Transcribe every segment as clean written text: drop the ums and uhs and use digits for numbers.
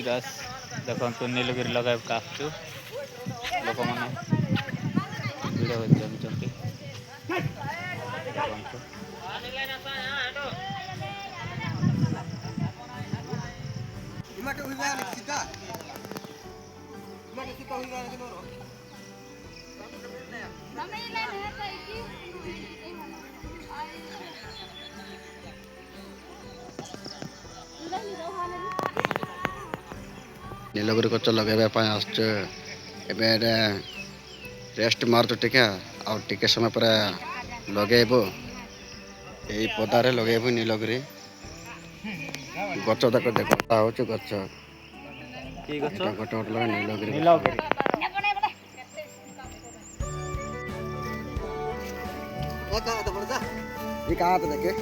गास देखो नीलगिरी लगाइक आसचु लोक मैंने भिड़ जमी नीलगिरी गच लगे रेस्ट मार्च टिके टिके समय पर लगेबू यही पदारे लगेबू नीलगिरी गच तक देखा हूँ गच गोटे गोटे लगे नीलगिरी कहाँ देखे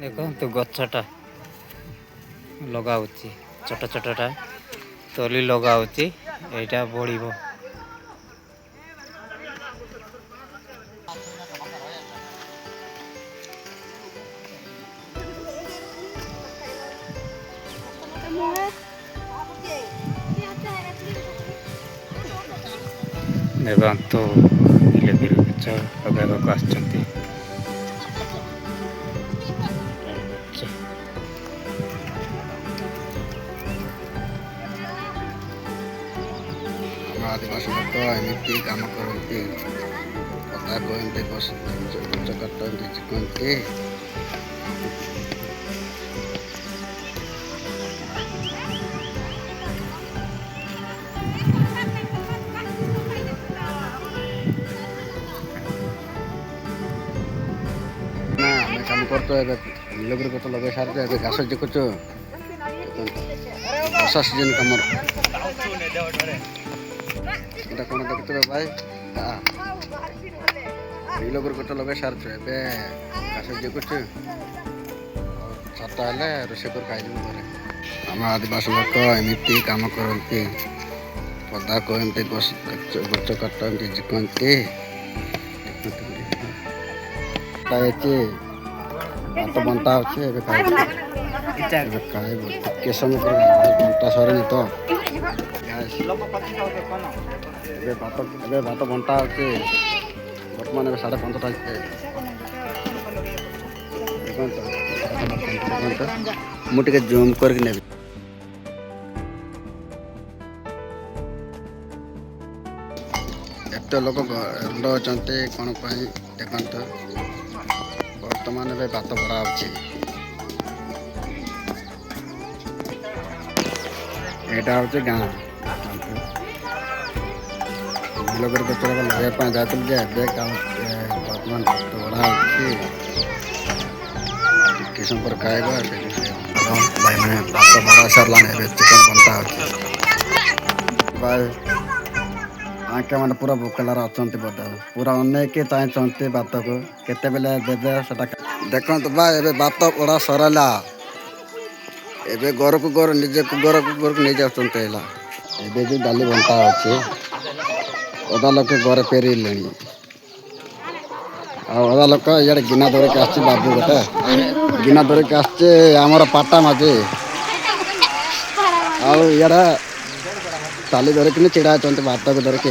देखो तो गछटा लगाउची छोट छोटटा तली लगाउची एटा बढ़िबो तो नीलगिरी गछ लगाइबाक आसचंती आदिवासी लोक एमती कम करती कथा कहते गच काटती चिकनती काम करते नीलगिरी गच लगे सारे घास जिकुचु वर्षा सीजन कम कौन देखते भाई नीलगिरी गच लगे सारे घास जिकुचु छटा हेल्ले रोषे कर खाई घरे आम आदिवासी लोक एमती कम करती पदा कहते गच काटती जिकती भात बंटा अच्छे के समय बंटा सरे तो भात बंटा अच्छे बर्तमान 5:30 मुझे जूम करके ने एत लोक अच्छा कौन देखते बर्तमान भात बड़ा यहाँ हूँ गाँ नीलगिरी गच लगे जाते बर्तमान भात बड़ा किसम पर खाएगा भाई मैंने भात बड़ा सारा चिकन बनता भाई आके मैंने पूरा भोकलार अच्छा बोध पूरा अनेक चाहते भात को केते बेले देवे देखो भाई ए भात बड़ा सरला एबे घर को घर निजे घर को नहीं जाते जो डाली बंटा अच्छे अदा लोक घर फेर अदा लोक इे गिना धरिक बाबू गोटे गिना धरिक आमर पाटा माझे आड़े ताली धरिक छिड़ा भात को धरिक